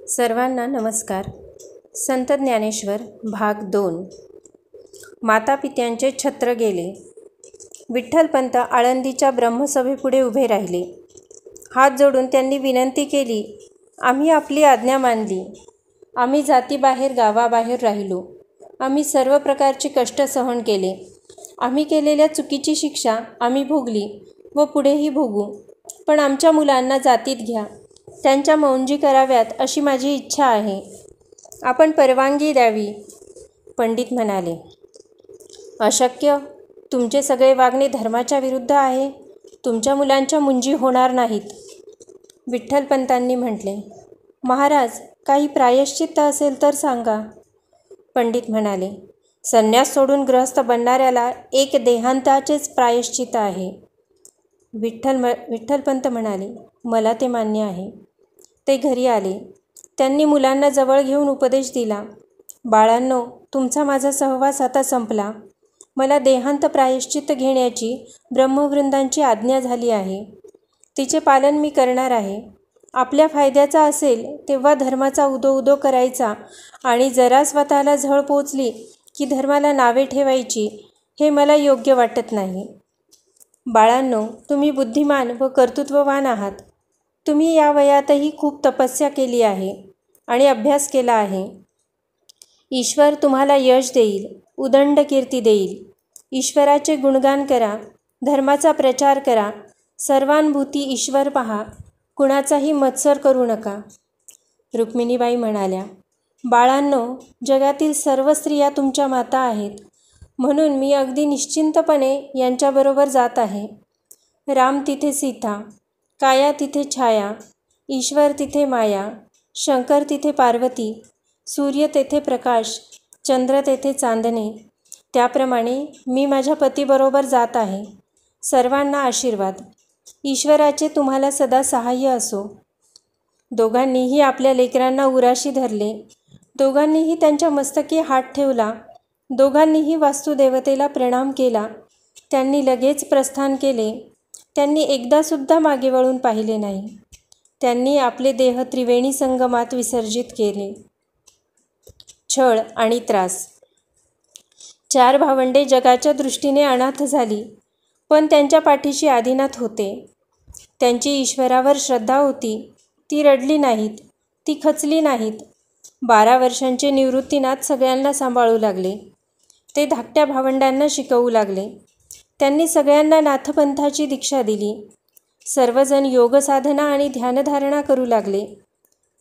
सर्वांना नमस्कार. संत ज्ञानेश्वर भाग 2. मातापित्यांचे छत्र गेले. विठ्ठलपंत आळंदीच्या ब्रह्मसभेपुढे उभे राहिले. हात जोडून त्यांनी विनंती केली, आम्ही आपली आज्ञा मानली. आम्ही जातीबाहेर गावाबाहेर राहिलो. आम्ही सर्व प्रकारचे कष्ट सहन केले. आम्ही केलेल्या चुकीची शिक्षा आम्ही भोगली व पुढेही भोगू. पण आमच्या मुलांना जातीत घ्या, त्यांच्या मौंजी कराव्यात अशी माझी इच्छा आहे. आपण परवानगी द्यावी. पंडित म्हणाले, अशक्य. तुमचे सगळे वागणे धर्माच्या विरुद्ध आहे. तुमच्या मुलांच्या मुंजी होणार नाहीत. विठ्ठलपंतांनी म्हटले, महाराज, काही प्रायश्चित्त असेल तर सांगा. पंडित म्हणाले, संन्यास सोडून गृहस्थ बनणाऱ्याला एक देहांताचेच प्रायश्चित्त आहे. विठ्ठलपंत म्हणाले, मला ते मान्य आहे. ते घरी आले. त्यांनी मुलांना जवळ घेऊन उपदेश दिला. बाळांनो, तुमचा माझा सहवास आता संपला. मला देहांत प्रायश्चित्त घेण्याची ब्रह्मवृंदांची आज्ञा झाली आहे. तिचे पालन मी करणार आहे. आपल्या फायद्याचा असेल तेव्हा धर्माचा उदो करायचा आणि जरा स्वतःला झळ पोचली की धर्माला नावे ठेवायची, हे मला योग्य वाटत नाही. बाळांनो, तुम्ही बुद्धिमान व कर्तृत्ववान आहात. तुम्ही या वयातही खूप तपस्या केली आहे आणि अभ्यास केला आहे. ईश्वर तुम्हाला यश देईल, उदंड कीर्ती देईल. ईश्वराचे गुणगान करा, धर्माचा प्रचार करा. सर्वानुभूती ईश्वर पहा, कुणाचाही मत्सर करू नका. रुक्मिणीबाई म्हणाल्या, बाळांनो, जगातील सर्व स्त्रिया तुमच्या माता आहेत. म्हणून मी अगदी निश्चिंतपणे यांच्याबरोबर जात आहे. राम तिथे सीता, काया तिथे छाया, ईश्वर तिथे माया, शंकर तिथे पार्वती, सूर्य तेथे प्रकाश, चंद्र तेथे चांदणे. त्याप्रमाणे मी माझ्या पतीबरोबर जात आहे. सर्वांना आशीर्वाद. ईश्वराचे तुम्हाला सदा सहाय्य असो. दोघांनीही आपल्या लेकरांना उराशी धरले. दोघांनीही त्यांच्या मस्तकी हात ठेवला. दोघांनीही वास्तुदेवतेला प्रणाम केला. त्यांनी लगेच प्रस्थान केले. त्यांनी एकदासुद्धा मागे वळून पाहिले नाही. त्यांनी आपले देह त्रिवेणी संगमात विसर्जित केले. छळ आणि त्रास. 4 भावंडे जगाच्या दृष्टीने अनाथ झाली, पण त्यांच्या पाठीशी आदिनाथ होते. त्यांची ईश्वरावर श्रद्धा होती. ती रडली नाहीत, ती खचली नाहीत. 12 वर्षांचे निवृत्तीनाथ सगळ्यांना सांभाळू लागले. ते धाकट्या भावंडांना शिकवू लागले. त्यांनी सगळ्यांना नाथपंथाची दीक्षा दिली. सर्वजण योगसाधना आणि ध्यानधारणा करू लागले.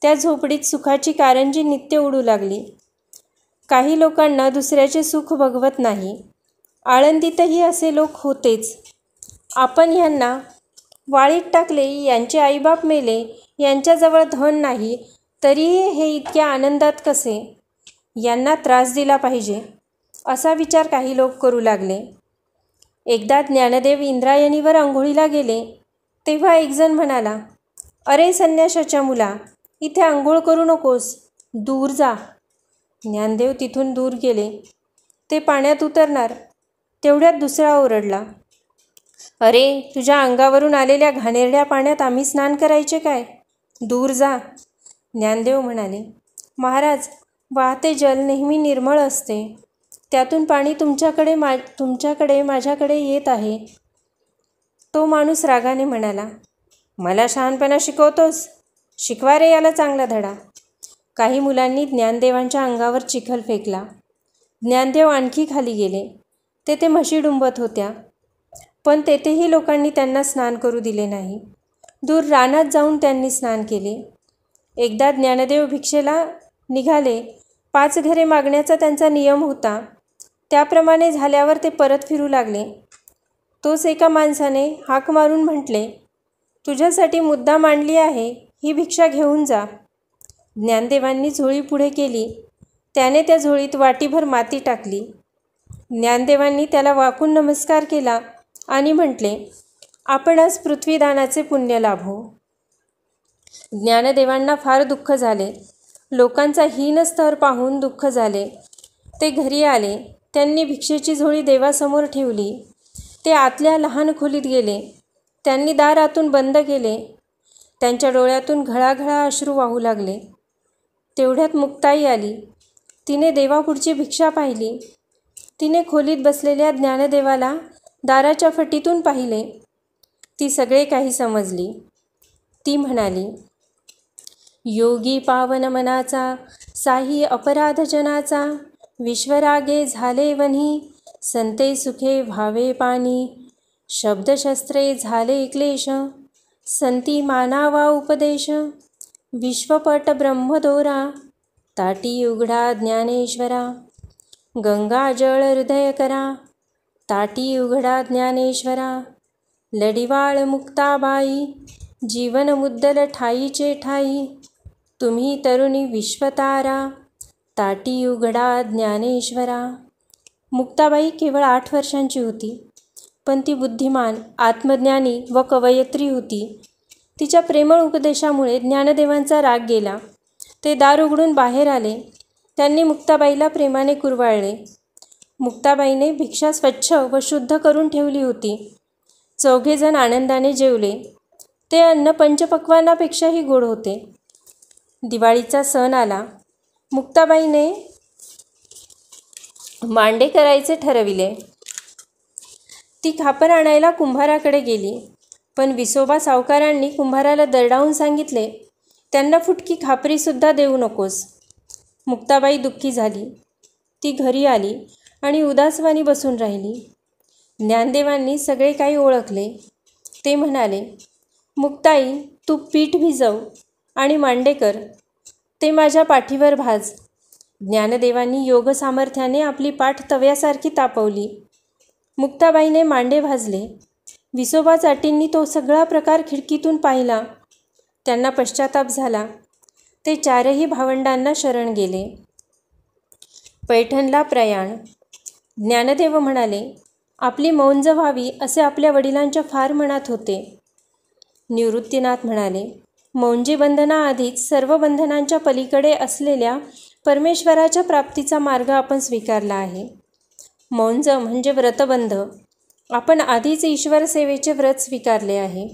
त्या झोपडीत सुखाची कारंजी नित्य उडू लागली. काही लोकांना दुसऱ्याचे सुख बघवत नाही. आळंदीतही असे लोक होतेच. आपण यांना वाळीत टाकले, यांचे आईबाप मेले, यांच्याजवळ धन नाही, तरीही हे इतक्या आनंदात कसे? यांना त्रास दिला पाहिजे, असा विचार काही लोक करू लागले. एकदा ज्ञानदेव इंद्रायणीवर आंघोळीला गेले, तेव्हा एकजण म्हणाला, अरे संन्याशाच्या मुला, इथे आंघोळ करू नकोस, दूर जा. ज्ञानदेव तिथून दूर गेले. ते पाण्यात उतरणार तेवढ्यात दुसरा ओरडला, अरे, तुझ्या अंगावरून आलेल्या घाणेरड्या पाण्यात आम्ही स्नान करायचे काय? दूर जा. ज्ञानदेव म्हणाले, महाराज, वाहते जल नेहमी निर्मळ असते. त्यातून पाणी तुमच्याकडे माझ्याकडे येत आहे. तो माणूस रागाने म्हणाला, मला शहाणपणा शिकवतोस? शिकवा रे याला चांगला धडा. काही मुलांनी ज्ञानदेवांच्या अंगावर चिखल फेकला. ज्ञानदेव आणखी खाली गेले. तेथे म्हशी डुंबत होत्या, पण तेथेही लोकांनी त्यांना स्नान करू दिले नाही. दूर रानात जाऊन त्यांनी स्नान केले. एकदा ज्ञानदेव भिक्षेला निघाले. 5 घरे मागण्याचा त्यांचा नियम होता. त्याप्रमाणे झाल्यावर ते परत फिरू लागले. तोच एका माणसाने हाक मारून म्हटले, तुझ्यासाठी मुद्दाम आणली आहे, ही भिक्षा घेऊन जा. ज्ञानदेवांनी झोळी पुढे केली. त्याने त्या झोळीत वाटीभर माती टाकली. ज्ञानदेवांनी त्याला वाकून नमस्कार केला आणि म्हटले, आपण आज पृथ्वीदानाचे पुण्य लाभो. ज्ञानदेवांना फार दुःख झाले. लोकांचा हीन स्तर पाहून दुःख झाले. ते घरी आले. त्यांनी भिक्षेची झोळी देवासमोर ठेवली. ते आतल्या लहान खोलीत गेले. त्यांनी दार आतून बंद केले. त्यांच्या डोळ्यातून घळाघळा अश्रू वाहू लागले. तेवढ्यात मुक्ताई आली. तिने देवापुढची भिक्षा पाहिली. तिने खोलीत बसलेल्या ज्ञानदेवाला दाराच्या फटीतून पाहिले. ती सगळे काही समजली. ती म्हणाली, योगी पावन मनाचा, साही अपराध जनाचा, विश्वरागे झाले वन्ही, संते सुखे व्हावे पाणी, शब्दशस्त्रे झाले क्लेश, संती मानावा उपदेश, विश्वपट ब्रह्मदोरा, ताटी उघडा ज्ञानेश्वरा, गंगाजळ हृदय करा, ताटी उघडा ज्ञानेश्वरा, लडिवाळ मुक्ताबाई, जीवन मुद्दल ठाईचे ठाई, तुम्ही तरुणी विश्वतारा, ताटी उघडा ज्ञानेश्वरा. मुक्ताबाई केवळ 8 वर्षांची होती, पण ती बुद्धिमान, आत्मज्ञानी व कवयित्री होती. तिच्या प्रेमळ उपदेशामुळे ज्ञानदेवांचा राग गेला. ते दार उघडून बाहेर आले. त्यांनी मुक्ताबाईला प्रेमाने कुरवाळले. मुक्ताबाईने भिक्षा स्वच्छ व शुद्ध करून ठेवली होती. 4घे जण आनंदाने जेवले. ते अन्न पंचपक्वान्नापेक्षाही गोड होते. दिवाळीचा सण आला. मुक्ताबाईने मांडे करायचे ठरविले. ती खापर आणायला कुंभाराकडे गेली, पण विसोबा सावकारांनी कुंभाराला दरडावून सांगितले, त्यांना फुटकी खापरीसुद्धा देऊ नकोस. मुक्ताबाई दुःखी झाली. ती घरी आली आणि उदासवाणी बसून राहिली. ज्ञानदेवांनी सगळे काही ओळखले. ते म्हणाले, मुक्ताई, तू पीठ भिजव आणि मांडे कर. ते माझ्या पाठीवर भाज. ज्ञानदेवांनी योग सामर्थ्याने आपली पाठ तव्यासारखी तापवली. मुक्ताबाईने मांडे भाजले. विसोबा चाटींनी तो सगळा प्रकार खिडकीतून पाहिला. त्यांना पश्चाताप झाला. ते 4ही भावंडांना शरण गेले. पैठणला प्रयाण. ज्ञानदेव म्हणाले, आपली मौंज व्हावी असे आपल्या वडिलांच्या फार मनात होते. निवृत्तीनाथ म्हणाले, मौंजी बंधनाआधीच सर्व बंधनांच्या पलीकडे असलेल्या परमेश्वराच्या प्राप्तीचा मार्ग आपण स्वीकारला आहे. मौंज म्हणजे व्रतबंध. आपण आधीच ईश्वर सेवेचे व्रत स्वीकारले आहे.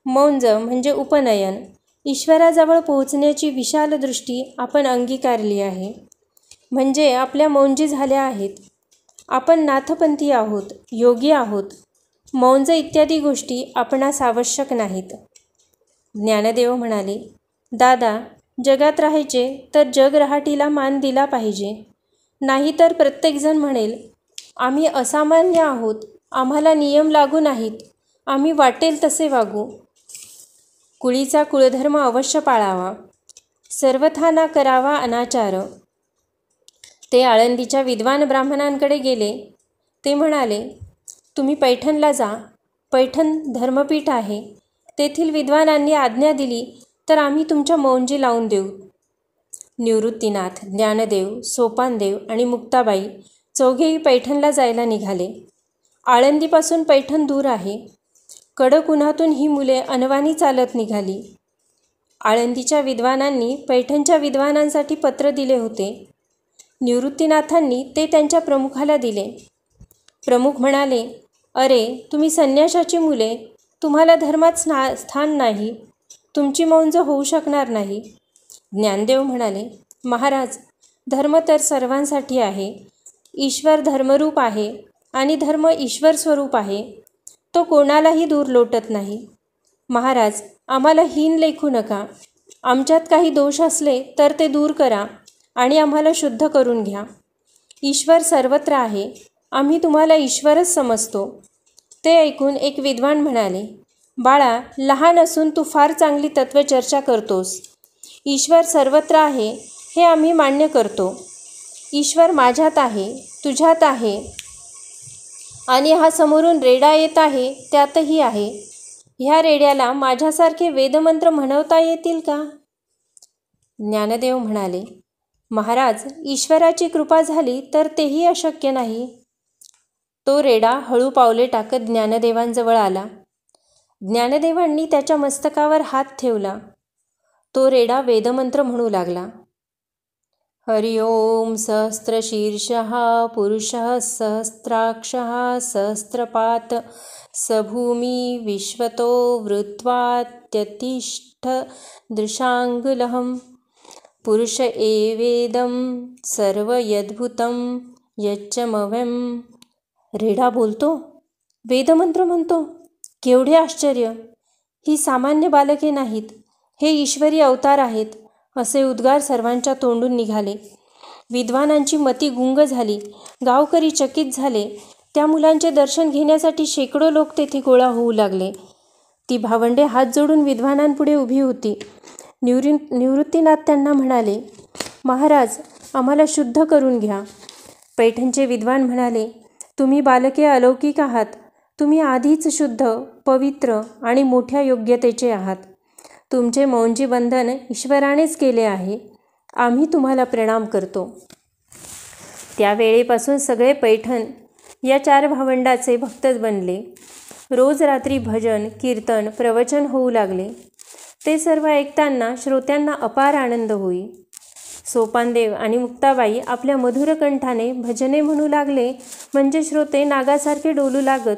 मौंज म्हणजे उपनयन. ईश्वराजवळ पोहोचण्याची विशाल दृष्टी आपण अंगीकारली आहे. म्हणजे आपल्या मौंजी झाल्या आहेत. आपण नाथपंथी आहोत, योगी आहोत. मौंज इत्यादी गोष्टी आपणास आवश्यक नाहीत. ज्ञानदेव म्हणाले, दादा, जगात राहायचे तर जग रहाटीला मान दिला पाहिजे. नाहीतर प्रत्येकजण म्हणेल, आम्ही असामान्य आहोत, आम्हाला नियम लागू नाहीत, आम्ही वाटेल तसे वागू. कुळीचा कुळधर्म अवश्य पाळावा. सर्वथा करावा अनाचार. ते आळंदीच्या विद्वान ब्राह्मणांकडे गेले. ते म्हणाले, तुम्ही पैठणला जा. पैठण धर्मपीठ आहे. तेथील विद्वानांनी आज्ञा दिली तर आम्ही तुमच्या मौंजी लावून देऊ. निवृत्तीनाथ, ज्ञानदेव, सोपानदेव आणि मुक्ताबाई 4घेही पैठणला जायला निघाले. आळंदीपासून पैठण दूर आहे. कडक उन्हातून ही मुले अनवाणी चालत निघाली. आळंदीच्या विद्वानांनी पैठणच्या विद्वानांसाठी पत्र दिले होते. निवृत्तीनाथांनी ते त्यांच्या प्रमुखाला दिले. प्रमुख म्हणाले, अरे, तुम्ही संन्याशाची मुले, तुम्हाला धर्मात स्थान नाही, तुमची मौंज होऊ शकणार नाही. ज्ञानदेव म्हणाले, महाराज, धर्म तर सर्वांसाठी आहे. ईश्वर धर्मरूप आहे आणि धर्म ईश्वर स्वरूप आहे. तो कोणालाही दूर लोटत नाही. महाराज, आम्हाला हीन लेखू नका. आमच्यात काही दोष असले तर ते दूर करा आणि आम्हाला शुद्ध करून घ्या. ईश्वर सर्वत्र आहे. आम्ही तुम्हाला ईश्वरच समजतो. ते ऐकून एक विद्वान म्हणाले, बाळा, लहान असून तू फार चांगली तत्त्वचर्चा करतोस. ईश्वर सर्वत्र आहे हे आम्ही मान्य करतो. ईश्वर माझ्यात आहे, तुझ्यात आहे आणि हा समोरून रेडा येत आहे त्यातही आहे. ह्या रेड्याला माझ्यासारखे वेदमंत्र म्हणवता येतील का? ज्ञानदेव म्हणाले, महाराज, ईश्वराची कृपा झाली तर तेही अशक्य नाही. तो रेडा हळू पावले टाकत ज्ञानदेवांजवळ आला. ज्ञानदेवांनी त्याच्या मस्तकावर हात ठेवला. तो रेडा वेदमंत्र म्हणू लागला. हरि ओम सहस्रशीर्षः पुरुषः सहस्राक्षः सहस्रपात सभूमी विश्वतो वृत्वात्यतिष्ठ दृशांगुलहं पुरुष एवेदं सर्व यद्भुतं यच्चमव्यं. रेडा बोलतो, वेदमंत्र म्हणतो. केवढे आश्चर्य! ही सामान्य बालके नाहीत, हे ईश्वरी अवतार आहेत, असे उद्गार सर्वांच्या तोंडून निघाले. विद्वानांची मती गुंग झाली. गावकरी चकित झाले. त्या मुलांचे दर्शन घेण्यासाठी शेकडो लोक तेथे गोळा होऊ लागले. ती भावंडे हात जोडून विद्वानांपुढे उभी होती. निवृत्तीनाथ त्यांना म्हणाले, महाराज, आम्हाला शुद्ध करून घ्या. पैठणचे विद्वान म्हणाले, तुम्ही बालके अलौकिक आहात. तुम्ही आधीच शुद्ध, पवित्र आणि मोठ्या योग्यतेचे आहात. तुमचे मौंजी बंधन ईश्वरानेच केले आहे. आम्ही तुम्हाला प्रणाम करतो. त्यावेळेपासून सगळे पैठण या 4 भावंडाचे भक्तच बनले. रोज रात्री भजन, कीर्तन, प्रवचन होऊ लागले. ते सर्व ऐकताना श्रोत्यांना अपार आनंद होई. सोपानदेव आणि मुक्ताबाई आपल्या मधुर कंठाने भजने म्हणू लागले म्हणजे श्रोते नागासारखे डोलू लागत.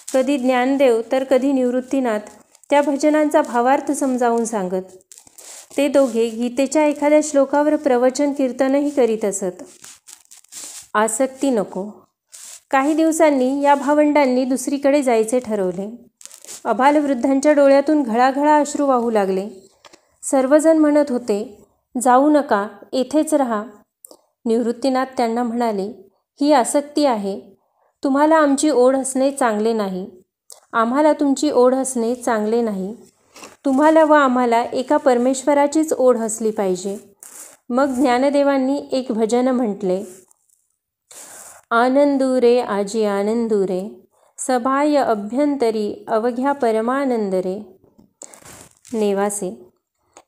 कधी ज्ञानदेव तर कधी निवृत्तीनाथ त्या भजनांचा भावार्थ समजावून सांगत. ते दोघे गीतेच्या एखाद्या श्लोकावर प्रवचन कीर्तनही करीत असत. आसक्ती नको. काही दिवसांनी या भावंडांनी दुसरीकडे जायचे ठरवले. अबालवृद्धांच्या डोळ्यातून घळाघळा अश्रू वाहू लागले. सर्वजण म्हणत होते, जाऊ नका, येथेच राहा. निवृत्तीनाथ त्यांना म्हणाले, ही आसक्ती आहे. तुम्हाला आमची ओढ असणे चांगले नाही. आम्हाला तुमची ओढ असणे चांगले नाही. तुम्हाला व आम्हाला एका परमेश्वराचीच ओढ असली पाहिजे. मग ज्ञानदेवांनी एक भजन म्हटले, आनंदुरे आजी आनंदुरे, सभाय अभ्यंतरी अवघ्या परमानंद रे. नेवासे.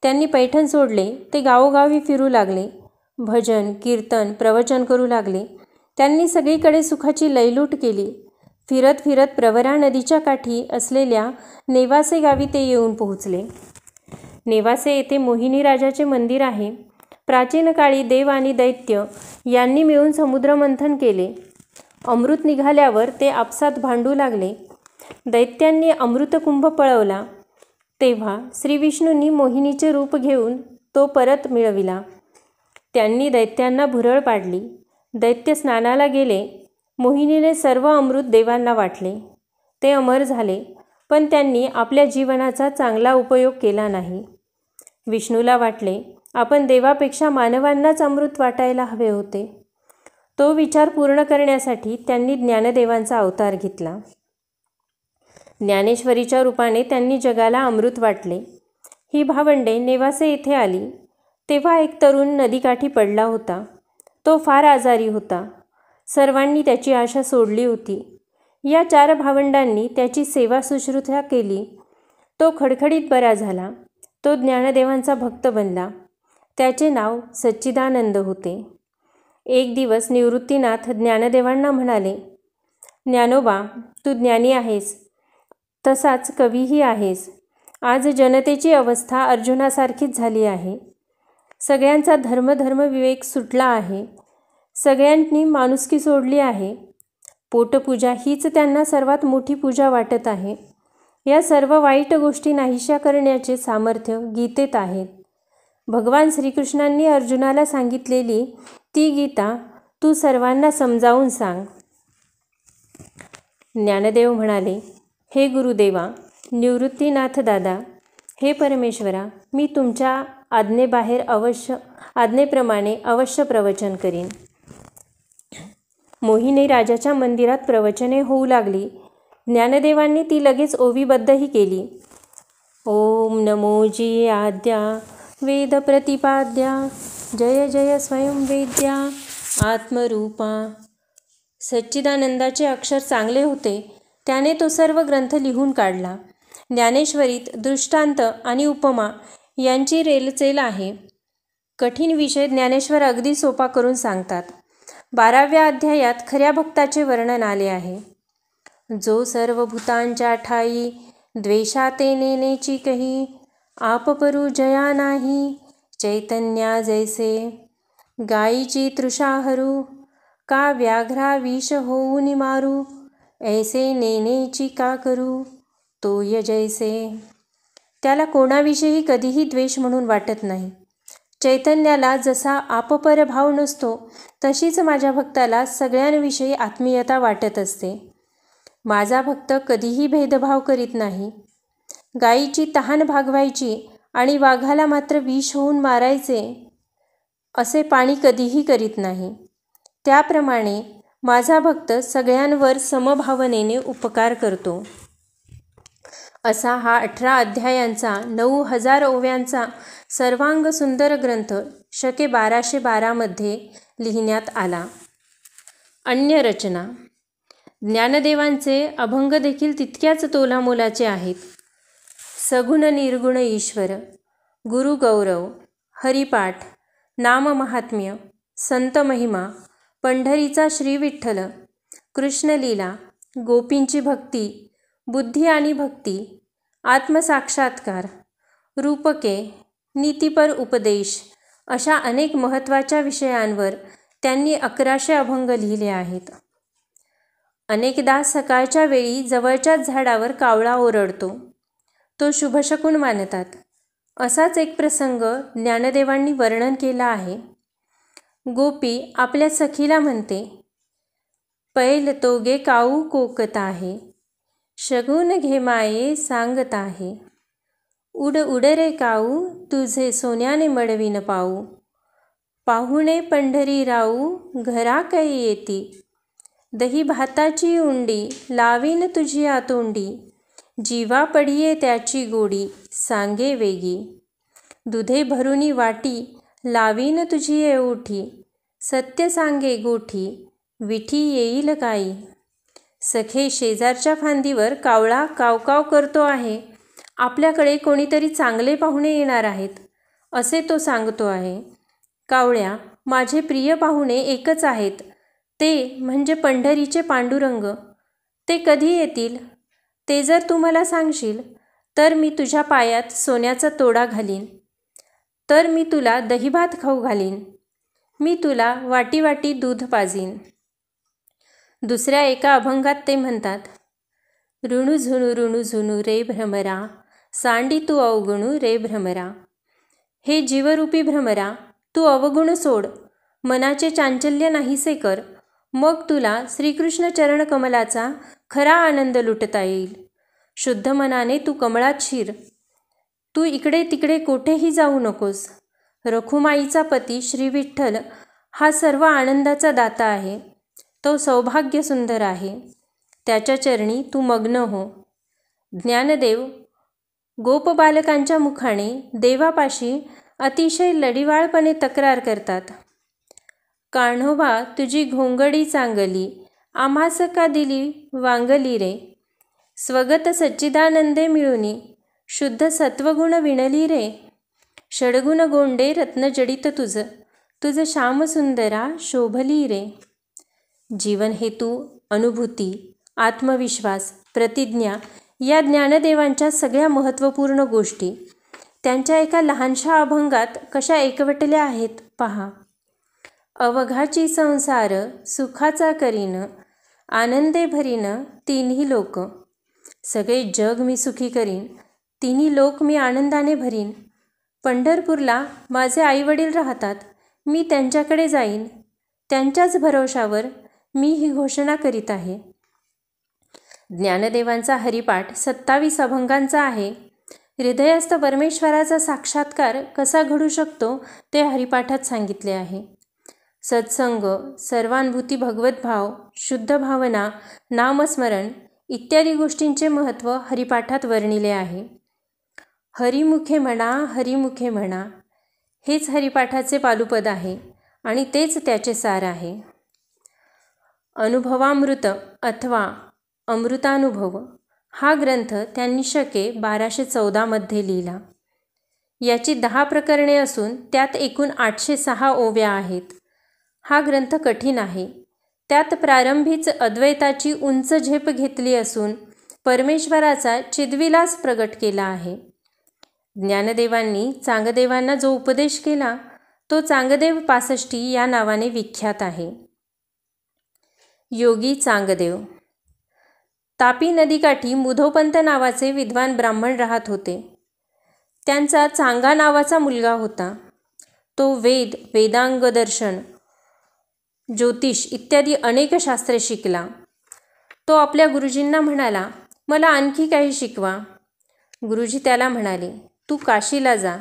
त्यांनी पैठण सोडले. ते गावोगावी फिरू लागले. भजन, कीर्तन, प्रवचन करू लागले. त्यांनी सगळीकडे सुखाची लयलूट केली. फिरत फिरत प्रवरा नदीच्या काठी असलेल्या नेवासे गावी ते येऊन पोहोचले. नेवासे येथे मोहिनी राजाचे मंदिर आहे. प्राचीन काळी देव आणि दैत्य यांनी मिळून समुद्रमंथन केले. अमृत निघाल्यावर ते आपसात भांडू लागले. दैत्यांनी अमृतकुंभ पळवला. तेव्हा श्रीविष्णूंनी मोहिनीचे रूप घेऊन तो परत मिळविला. त्यांनी दैत्यांना भुरळ पाडली. दैत्य स्नानाला गेले. मोहिनीने सर्व अमृत देवांना वाटले. ते अमर झाले, पण त्यांनी आपल्या जीवनाचा चांगला उपयोग केला नाही. विष्णूला वाटले, आपण देवापेक्षा मानवांनाच अमृत वाटायला हवे होते. तो विचार पूर्ण करण्यासाठी त्यांनी ज्ञानदेवांचा अवतार घेतला. ज्ञानेश्वरीच्या रूपाने त्यांनी जगाला अमृत वाटले. ही भावंडे नेवासे येथे आली. तेव्हा एक तरुण नदीकाठी पडला होता. तो फार आजारी होता. सर्वांनी त्याची आशा सोडली होती. या 4 भावंडांनी त्याची सेवा शुश्रूषा केली. तो खडखडीत बरा झाला. तो ज्ञानदेवांचा भक्त बनला. त्याचे नाव सच्चिदानंद होते. एक दिवस निवृत्तीनाथ ज्ञानदेवांना म्हणाले, ज्ञानोबा, तू ज्ञानी आहेस, तसाच कवीही आहेस. आज जनतेची अवस्था अर्जुनासारखीच झाली आहे. सगळ्यांचा धर्मविवेक सुटला आहे. सगळ्यांनी माणुसकी सोडली आहे. पोटपूजा हीच त्यांना सर्वात मोठी पूजा वाटत आहे. या सर्व वाईट गोष्टी नाहीशा करण्याचे सामर्थ्य गीतेत आहे. भगवान श्रीकृष्णांनी अर्जुनाला सांगितलेली ती गीता तू सर्वांना समजावून सांग. ज्ञानदेव म्हणाले, हे गुरुदेवा, निवृत्तीनाथ दादा, हे परमेश्वरा, मी तुमच्या आज्ञेप्रमाणे अवश्य प्रवचन करीन. मोहिनी राजाच्या मंदिरात प्रवचने होऊ लागली. ज्ञानदेवांनी ती लगेच ओवीबद्धही केली. ओम नमो जी आद्या वेद प्रतिपाद्या, जय जय स्वयं वेद्या आत्मरूपा. सच्चिदानंदाचे अक्षर चांगले होते. त्याने तो सर्व ग्रंथ लिहून काढला. ज्ञानेश्वरीत दृष्टांत आणि उपमा यांची रेलचेल आहे. कठीण विषय ज्ञानेश्वर अगदी सोपा करून सांगतात. 12व्या अध्यायात खऱ्या भक्ताचे वर्णन आले आहे. जो सर्व भूतांच्या ठाई द्वेषाते नेनेची कही, आप परू जया नाही चैतन्या जैसे. गायीची तृषा हरू का व्याघ्रा विष होऊन मारू, ऐसे नेनेची का करू तोय जैसे. त्याला कोणाविषयी कधीही द्वेष म्हणून वाटत नाही. चैतन्याला जसा आपपर भाव नसतो तशीच माझ्या भक्ताला सगळ्यांविषयी आत्मीयता वाटत असते. माझा भक्त कधीही भेदभाव करीत नाही. गायीची तहान भागवायची आणि वाघाला मात्र विष होऊन मारायचे असे पाणी कधीही करीत नाही. त्याप्रमाणे माझा भक्त सगळ्यांवर समभावनेने उपकार करतो. असा हा 18 अध्यायांचा 9000 ओव्यांचा सर्वांग सुंदर ग्रंथ शके 1212 मध्ये लिहिण्यात आला. अन्य रचना. ज्ञानदेवांचे अभंग देखील तितक्याच तोलामोलाचे आहेत. सगुण निर्गुण ईश्वर, गुरुगौरव, हरिपाठ, नाममहात्म्य, संत महिमा, पंढरीचा श्री विठ्ठल, कृष्णलीला, गोपींची भक्ती, बुद्धी आणि भक्ती, आत्मसाक्षात्कार, रूपके, नीतिपर उपदेश अशा अनेक महत्त्वाच्या विषयांवर त्यांनी 1100 अभंग लिहिले आहेत. अनेकदा सकाळच्या वेळी जवळच्याच झाडावर कावळा ओरडतो. तो शुभशकुन मानतात. असाच एक प्रसंग ज्ञानदेवांनी वर्णन केला आहे. गोपी आपल्या सखीला म्हणते, पैल तोगे काऊ कोकत आहे, शगुन घे माये सांगत आहे. उड उड रे काऊ, तुझे सोन्याने मडविन पाऊ, पाहुणे पंढरी राऊ, घरा काही येती. दही भाताची उंडी, लावीन तुझी आतोंडी, जीवा पडिये त्याची गोडी, सांगे वेगी. दुधे भरुनी वाटी, लावीन तुझी ओठी, सत्य सांगे गोठी, विठी येईल काही. सखे शेजारच्या फांदीवर कावळा कावकाव करतो आहे. आपल्याकडे कोणीतरी चांगले पाहुणे येणार आहेत असे तो सांगतो आहे. कावळ्या, माझे प्रिय पाहुणे एकच आहेत, ते म्हणजे पंढरीचे पांडुरंग. ते कधी येतील ते जर तू मला सांगशील तर मी तुझ्या पायात सोन्याचा तोडा घालीन, तर मी तुला दहीभात खाऊ घालीन, मी तुला वाटी वाटी दूध पाजीन. दुसऱ्या एका अभंगात ते म्हणतात, ऋणू झुनू रे भ्रमरा, सांडी तू अवगुणू रे भ्रमरा. हे जीवरूपी भ्रमरा, तू अवगुण सोड, मनाचे चांचल्य नाहीसे कर, मग तुला श्रीकृष्ण चरणकमलाचा खरा आनंद लुटता येईल. शुद्ध मनाने तू कमळात शिर. तू इकडे तिकडे कोठेही जाऊ नकोस. रखुमाईचा पती श्री विठ्ठल हा सर्व आनंदाचा दाता आहे. तो सौभाग्य सुंदर आहे. त्याच्या चरणी तू मग्न हो. ज्ञानदेव गोपबालकांच्या मुखाने देवापाशी अतिशय लढिवाळपणे तक्रार करतात. कान्होबा तुझी घोंगडी चांगली, आम्हास का दिली वांगली रे. स्वगत सच्चिदानंदे मिळुनी, शुद्ध सत्वगुण विणली रे. षडगुण गोंडे रत्नजडित तुझ, तुझ श्यामसुंदरा शोभली रे. जीवन हेतू, अनुभूती, आत्मविश्वास, प्रतिज्ञा या ज्ञानदेवांच्या सगळ्या महत्त्वपूर्ण गोष्टी त्यांच्या एका लहानशा अभंगात कशा एकवटल्या आहेत पहा. अवघाची संसार सुखाचा करीन, आनंदे भरीन तिन्ही लोक. सगळे जग मी सुखी करीन, तिन्ही लोक मी आनंदाने भरीन. पंढरपूरला माझे आईवडील राहतात, मी त्यांच्याकडे जाईन. त्यांच्याच भरोशावर मी ही घोषणा करीत आहे. ज्ञानदेवांचा हरिपाठ 27 अभंगांचा आहे. हृदयस्थ परमेश्वराचा साक्षात्कार कसा घडू शकतो ते हरिपाठात सांगितले आहे. सत्संग, सर्वानुभूती, भगवद्भाव, शुद्ध भावना, नामस्मरण इत्यादी गोष्टींचे महत्त्व हरिपाठात वर्णिले आहे. हरिमुखे म्हणा, हरिमुखे म्हणा हेच हरिपाठाचे पालुपद आहे आणि तेच त्याचे सार आहे. अनुभवामृत अथवा अमृतानुभव हा ग्रंथ त्यांनी शके 1214 मध्ये लिहिला. याची 10 प्रकरणे असून त्यात एकूण 806 ओव्या आहेत. हा ग्रंथ कठीण आहे. त्यात प्रारंभीच अद्वैताची उंच झेप घेतली असून परमेश्वराचा चिद्विलास प्रगट केला आहे. ज्ञानदेवांनी चांगदेवांना जो उपदेश केला तो चांगदेव 65 या नावाने विख्यात आहे. योगी चांगदेव. तापी नदीकाठी मुधोपंत नावाचे विद्वान ब्राह्मण राहत होते. त्यांचा चांगा नावाचा मुलगा होता. तो वेद, वेदांग दर्शन, ज्योतिष इत्यादी अनेक शास्त्रे शिकला. तो आपल्या गुरुजींना म्हणाला, मला आणखी काही शिकवा. गुरुजी त्याला म्हणाले, तू काशीला जा.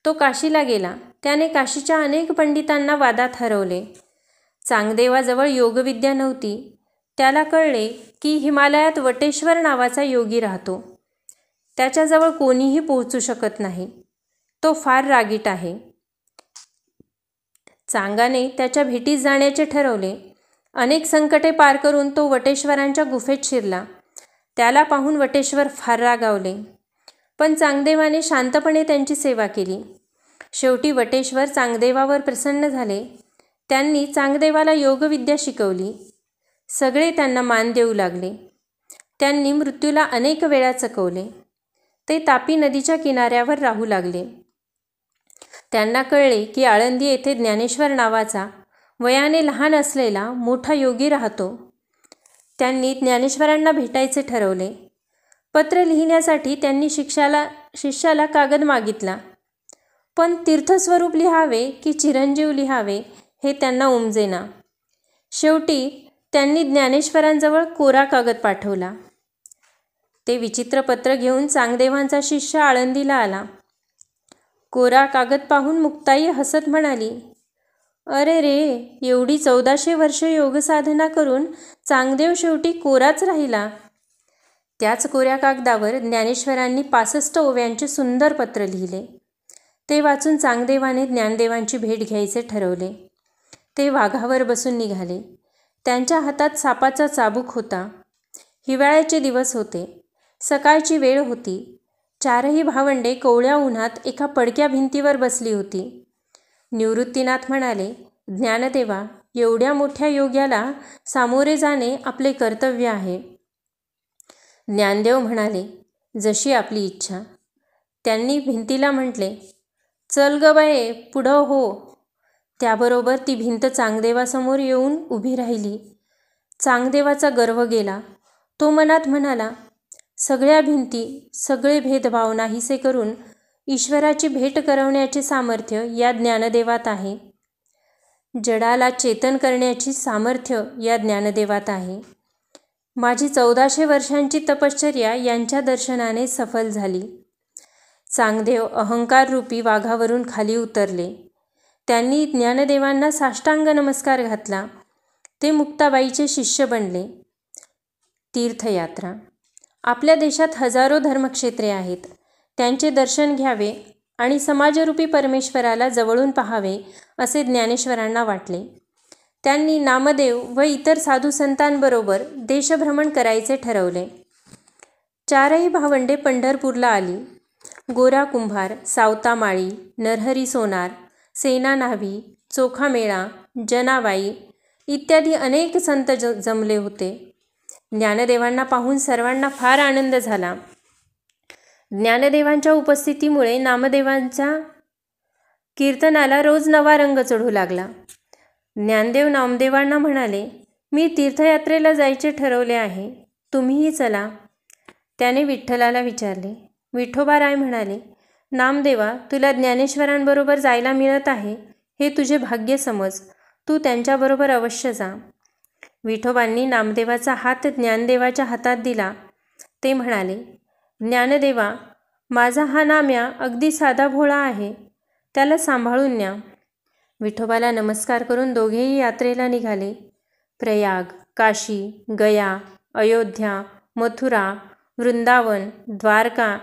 तो काशीला गेला. त्याने काशीच्या अनेक पंडितांना वादात हरवले. चांगदेवाजवळ योगविद्या नव्हती. त्याला कळले की हिमालयात वटेश्वर नावाचा योगी राहतो. त्याच्याजवळ कोणीही पोहोचू शकत नाही. तो फार रागीट आहे. चांगाने त्याच्या भेटीस जाण्याचे ठरवले. अनेक संकटे पार करून तो वटेश्वरांच्या गुफेत शिरला. त्याला पाहून वटेश्वर फार रागावले, पण चांगदेवाने शांतपणे त्यांची सेवा केली. शेवटी वटेश्वर चांगदेवावर प्रसन्न झाले. त्यांनी चांगदेवाला योगविद्या शिकवली. सगळे त्यांना मान देऊ लागले. त्यांनी मृत्यूला अनेक वेळा चकवले. ते तापी नदीच्या किनाऱ्यावर राहू लागले. त्यांना कळले की आळंदी येथे ज्ञानेश्वर नावाचा वयाने लहान असलेला मोठा योगी राहतो. त्यांनी ज्ञानेश्वरांना भेटायचे ठरवले. पत्र लिहिण्यासाठी त्यांनी शिष्याला कागद मागितला, पण तीर्थस्वरूप लिहावे की चिरंजीव लिहावे हे त्यांना उमजेना. शेवटी त्यांनी ज्ञानेश्वरांजवळ कोरा कागद पाठवला. ते विचित्र पत्र घेऊन चांगदेवांचा शिष्य आळंदीला आला. कोरा कागद पाहून मुक्ताई हसत म्हणाली, अरे रे, एवढी 1400 वर्षे योगसाधना करून चांगदेव शेवटी कोराच राहिला. त्याच कोऱ्या कागदावर ज्ञानेश्वरांनी 65 ओव्यांचे सुंदर पत्र लिहिले. ते वाचून चांगदेवाने ज्ञानदेवांची भेट घ्यायचे ठरवले. ते वाघावर बसून निघाले. त्यांच्या हातात सापाचा चाबूक होता. हिवाळ्याचे दिवस होते. सकाळची वेळ होती. 4ही भावंडे कोवळ्या उन्हात एका पडक्या भिंतीवर बसली होती. निवृत्तीनाथ म्हणाले, ज्ञानदेवा, एवढ्या मोठ्या योग्याला सामोरे जाणे आपले कर्तव्य आहे. ज्ञानदेव म्हणाले, जशी आपली इच्छा. त्यांनी भिंतीला म्हटले, चल ग बाये, पुढं हो. त्याबरोबर ती भिंत चांगदेवासमोर येऊन उभी राहिली. चांगदेवाचा गर्व गेला. तो मनात म्हणाला, सगळ्या भिंती, सगळे भेदभाव नाहीसे करून ईश्वराची भेट करवण्याचे सामर्थ्य या ज्ञानदेवात आहे. जडाला चेतन करण्याची सामर्थ्य या ज्ञानदेवात आहे. माझी 1400 वर्षांची तपश्चर्या यांच्या दर्शनाने सफल झाली. चांगदेव अहंकाररूपी वाघावरून खाली उतरले. त्यांनी ज्ञानदेवांना साष्टांग नमस्कार घातला. ते मुक्ताबाईचे शिष्य बनले. तीर्थयात्रा. आपल्या देशात हजारो धर्मक्षेत्रे आहेत. त्यांचे दर्शन घ्यावे आणि समाजरूपी परमेश्वराला जवळून पाहावे असे ज्ञानेश्वरांना वाटले. त्यांनी नामदेव व इतर साधू संतांबरोबर देशभ्रमण करायचे ठरवले. 4ही भावंडे पंढरपूरला आली. गोरा कुंभार, सावता माळी, नरहरी सोनार, सेना न्हावी, चोखामेळा, जनाबाई इत्यादी अनेक संत जमले होते. ज्ञानदेवांना पाहून सर्वांना फार आनंद झाला. ज्ञानदेवांच्या उपस्थितीमुळे नामदेवांच्या कीर्तनाला रोज नवा रंग चढू लागला. ज्ञानदेव नामदेवांना म्हणाले, मी तीर्थयात्रेला जायचे ठरवले आहे, तुम्हीही चला. त्याने विठ्ठलाला विचारले. विठोबाराय म्हणाले, नामदेवा, तुला ज्ञानेश्वरांबरोबर जायला मिळत आहे हे तुझे भाग्य समज. तू त्यांच्याबरोबर अवश्य जा. विठोबांनी नामदेवाचा हात ज्ञानदेवाच्या हातात दिला. ते म्हणाले, ज्ञानदेवा, माझा हा नाम्या अगदी साधा भोळा आहे, त्याला सांभाळून न्या. विठोबाला नमस्कार करून दोघेही यात्रेला निघाले. प्रयाग, काशी, गया, अयोध्या, मथुरा, वृंदावन, द्वारका,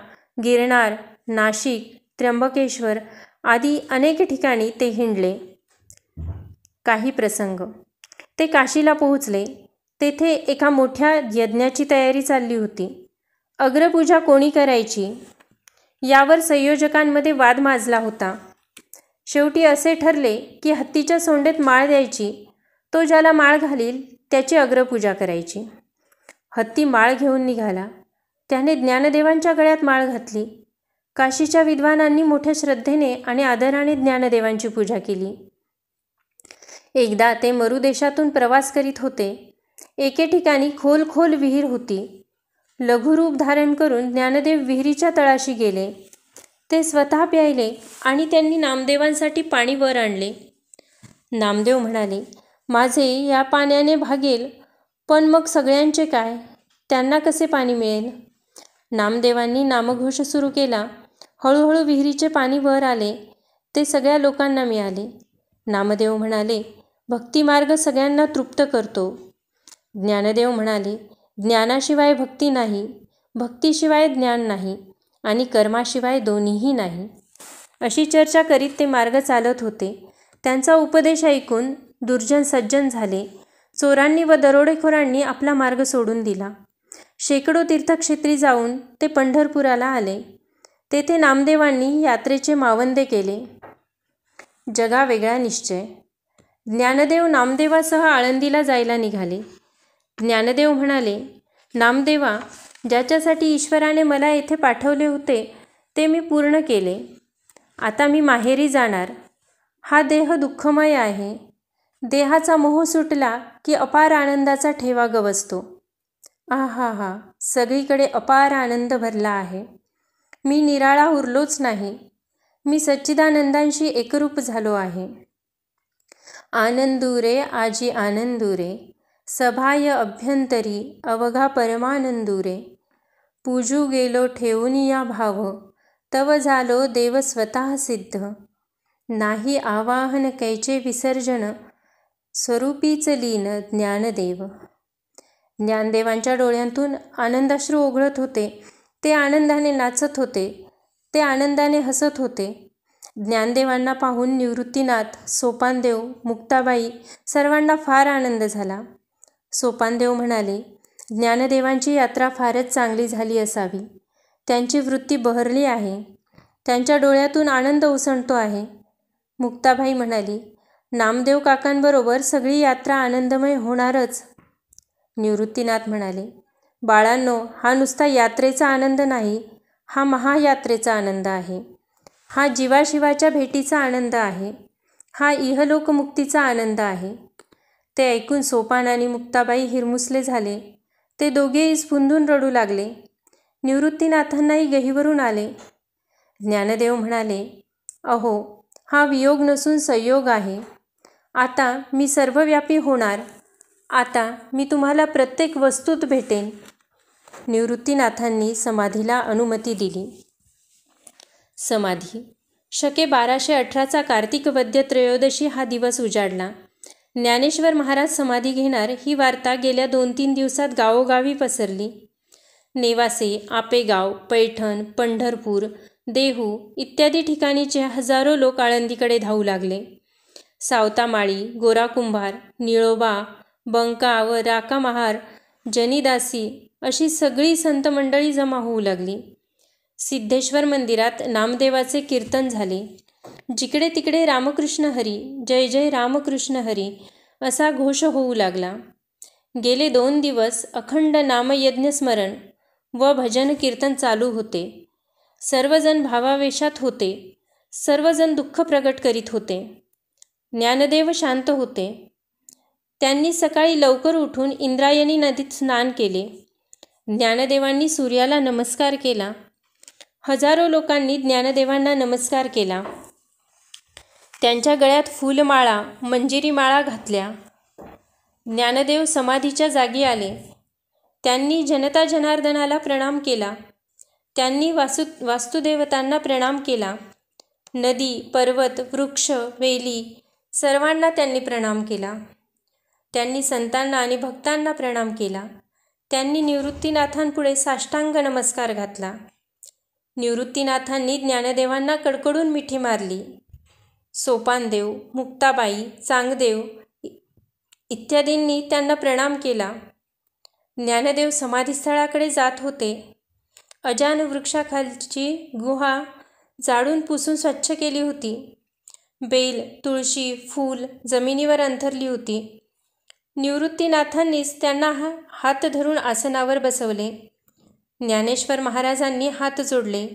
गिरनार, नाशिक, त्र्यंबकेश्वर आदी अनेक ठिकाणी ते हिंडले. काही प्रसंग. ते काशीला पोहोचले. तेथे एका मोठ्या यज्ञाची तयारी चालली होती. अग्रपूजा कोणी करायची यावर संयोजकांमध्ये वाद माजला होता. शेवटी असे ठरले की हत्तीच्या सोंडेत माळ द्यायची. तो ज्याला माळ घालील त्याची अग्रपूजा करायची. हत्ती माळ घेऊन निघाला. त्याने ज्ञानदेवांच्या गळ्यात माळ घातली. काशीच्या विद्वानांनी मोठ्या श्रद्धेने आणि आदराने ज्ञानदेवांची पूजा केली. एकदा ते मरुदेशातून प्रवास करीत होते. एके ठिकाणी खोल विहीर होती. लघुरूप धारण करून ज्ञानदेव विहिरीच्या तळाशी गेले. ते स्वतः प्यायले आणि त्यांनी नामदेवांसाठी पाणी वर आणले. नामदेव म्हणाले, माझे या पाण्याने भागेल, पण मग सगळ्यांचे काय? त्यांना कसे पाणी मिळेल? नामदेवांनी नामघोष सुरू केला. हळूहळू विहिरीचे पाणी वर आले. ते सगळ्या लोकांना मिळाले. नामदेव म्हणाले, भक्तिमार्ग सगळ्यांना तृप्त करतो. ज्ञानदेव म्हणाले, ज्ञानाशिवाय भक्ती नाही, भक्तीशिवाय ज्ञान नाही आणि कर्माशिवाय दोन्हीही नाही. अशी चर्चा करीत ते मार्ग चालत होते. त्यांचा उपदेश ऐकून दुर्जन सज्जन झाले. चोरांनी व दरोडेखोरांनी आपला मार्ग सोडून दिला. शेकडो तीर्थक्षेत्री जाऊन ते पंढरपुराला आले. तेथे नामदेवांनी यात्रेचे मावंदे केले. जगावेगळा निश्चय. ज्ञानदेव नामदेवासह आळंदीला जायला निघाले. ज्ञानदेव म्हणाले, नामदेवा, ज्याच्यासाठी ईश्वराने मला येथे पाठवले होते ते मी पूर्ण केले. आता मी माहेरी जाणार. हा देह दुःखमय आहे. देहाचा मोह सुटला की अपार आनंदाचा ठेवा गवसतो. आहा हा, सगळीकडे अपार आनंद भरला आहे. मी निराळा उरलोच नाही. मी सच्चिदानंदांशी एकरूप झालो आहे. आनंदुरे आजी आनंदुरे, सभाय अभ्यंतरी अवघा परमानंदुरे. पूजू गेलो ठेवून या भाव, तव झालो देव स्वतः सिद्ध. नाही आवाहन कैचे विसर्जन, स्वरूपीच लीन ज्ञानदेव. ज्ञानदेवांच्या डोळ्यांतून आनंदाश्रू ओघळत होते. ते आनंदाने नाचत होते. ते आनंदाने हसत होते. ज्ञानदेवांना पाहून निवृत्तीनाथ, सोपानदेव, मुक्ताबाई सर्वांना फार आनंद झाला. सोपानदेव म्हणाले, ज्ञानदेवांची यात्रा फारच चांगली झाली असावी. त्यांची वृत्ती बहरली आहे. त्यांच्या डोळ्यातून आनंद उसणतो आहे. मुक्ताबाई म्हणाली, नामदेव काकांबरोबर सगळी यात्रा आनंदमय होणारच. निवृत्तीनाथ म्हणाले, बाळांनो, हा नुसता यात्रेचा आनंद नाही, हा महायात्रेचा आनंद आहे. हा जीवाशिवाच्या भेटीचा आनंद आहे. हा इहलोकमुक्तीचा आनंद आहे. ते ऐकून सोपान आणि मुक्ताबाई हिरमुसले झाले. ते दोघेही स्फुंदून रडू लागले. निवृत्तीनाथांनाही गहिवरून आले. ज्ञानदेव म्हणाले, अहो, हा वियोग नसून संयोग आहे. आता मी सर्वव्यापी होणार. आता मी तुम्हाला प्रत्येक वस्तूत भेटेन. निवृत्तीनाथांनी समाधीला अनुमती दिली. समाधी. शके 1218 कार्तिक वद्य त्रयोदशी हा दिवस उजाडला. ज्ञानेश्वर महाराज समाधी घेणार ही वार्ता गेल्या 2-3 दिवसात गावोगावी पसरली. नेवासे, आपेगाव, पैठण, पंढरपूर, देहू इत्यादी ठिकाणीचे हजारो लोक आळंदीकडे धावू लागले. सावतामाळी, गोराकुंभार, निळोबा, बंका व राका महार, जनीदासी अशी सगळी संत मंडळी जमा होऊ लागली. सिद्धेश्वर मंदिरात नामदेवाचे कीर्तन झाले. जिकडे तिकडे रामकृष्ण हरी, जय जय रामकृष्ण हरी असा घोष होऊ लागला. गेले 2 दिवस अखंड नामयज्ञ स्मरण व भजन कीर्तन चालू होते. सर्वजण भावावेशात होते. सर्वजण दुःख प्रगट करीत होते. ज्ञानदेव शांत होते. त्यांनी सकाळी लवकर उठून इंद्रायणी नदीत स्नान केले. ज्ञानदेवांनी सूर्याला नमस्कार केला. हजारो लोकांनी ज्ञानदेवांना नमस्कार केला. त्यांच्या गळ्यात फूलमाळा, मंजिरी माळा घातल्या. ज्ञानदेव समाधीच्या जागी आले. त्यांनी जनता जनार्दनाला प्रणाम केला. त्यांनी वास्तुदेवतांना प्रणाम केला. नदी, पर्वत, वृक्ष, वेली सर्वांना त्यांनी प्रणाम केला. त्यांनी संतांना आणि भक्तांना प्रणाम केला. त्यांनी निवृत्तीनाथांपुढे साष्टांग नमस्कार घातला. निवृत्तीनाथांनी ज्ञानदेवांना कडकडून मिठी मारली. सोपानदेव, मुक्ताबाई, चांगदेव इत्यादींनी त्यांना प्रणाम केला. ज्ञानदेव समाधीस्थळाकडे जात होते. अजान वृक्षाखालची गुहा जाळून पुसून स्वच्छ केली होती. बेल, तुळशी, फूल जमिनीवर अंथरली होती. निवृत्तीनाथांनीच त्यांना हात धरून आसनावर बसवले. ज्ञानेश्वर महाराजांनी हात जोडले.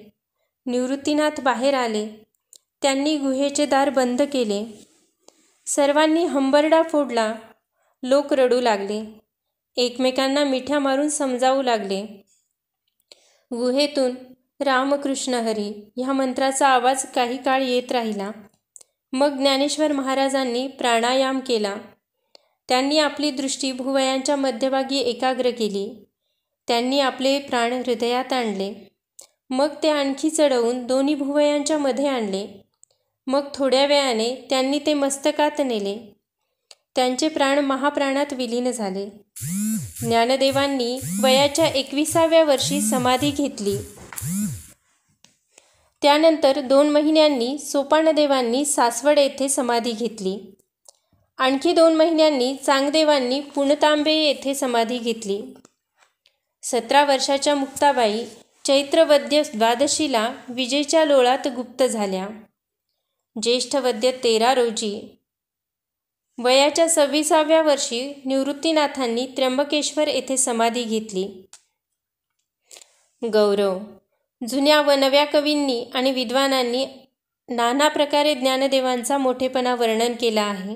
निवृत्तीनाथ बाहेर आले. त्यांनी गुहेचे दार बंद केले. सर्वांनी हंबरडा फोडला. लोक रडू लागले. एकमेकांना मिठ्या मारून समजावू लागले. गुहेतून रामकृष्ण हरी ह्या मंत्राचा आवाज काही काळ येत राहिला. मग ज्ञानेश्वर महाराजांनी प्राणायाम केला. त्यांनी आपली दृष्टी भुवयांच्या मध्यभागी एकाग्र केली. त्यांनी आपले प्राण हृदयात आणले. मग ते आणखी चढवून दोन्ही भुवयांच्या मध्ये आणले. मग थोड्या वेळाने त्यांनी ते मस्तकात नेले. त्यांचे प्राण महाप्राणात विलीन झाले. ज्ञानदेवांनी वयाच्या 21व्या वर्षी समाधी घेतली. त्यानंतर 2 महिन्यांनी सोपानदेवांनी सासवड येथे समाधी घेतली. आणखी 2 महिन्यांनी चांगदेवांनी पुणतांबे येथे समाधी घेतली. 17 वर्षाच्या मुक्ताबाई चैत्रवद्य द्वादशीला विजेच्या लोळात गुप्त झाल्या. ज्येष्ठ वद्य 13 रोजी वयाच्या 26व्या वर्षी निवृत्तीनाथांनी त्र्यंबकेश्वर येथे समाधी घेतली. गौरव. जुन्या व नव्या कवींनी आणि विद्वानांनी नाना प्रकारे ज्ञानदेवांचा मोठेपणा वर्णन केला आहे.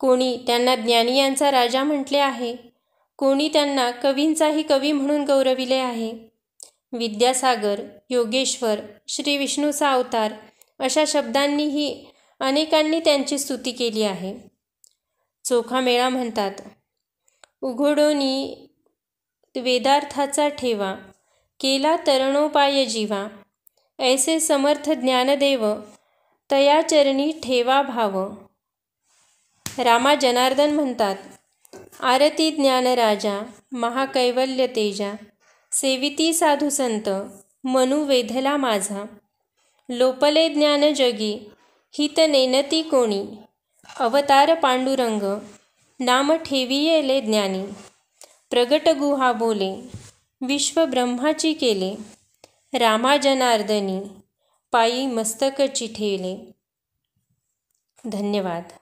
कोणी त्यांना ज्ञानी यांचा राजा म्हटले आहे, कोणी त्यांना कवींचाही कवी म्हणून गौरविले आहे. विद्यासागर, योगेश्वर, श्री विष्णूचा अवतार अशा शब्दांनीही अनेकांनी त्यांची स्तुती केली आहे. चोखामेळा म्हणतात, उघडोनी वेदार्थाचा ठेवा, केला तरणोपाय जीवा, ऐसे समर्थ ज्ञानदेव, तया चरणी ठेवा भाव. रामा जनार्दन म्हणतात, आरती ज्ञानराजा, महाकैवल्य तेजा, सेविती साधू संत, मनु वेधला माझा. लोपले ज्ञान जगी, हित नेनती कोणी, अवतार पांडुरंग, नाम ठेवियेले ज्ञानी. प्रगट गुहा बोले, विश्व ब्रह्माची केले, रामा जनार्दनी, पायी मस्तक चिठेले. धन्यवाद.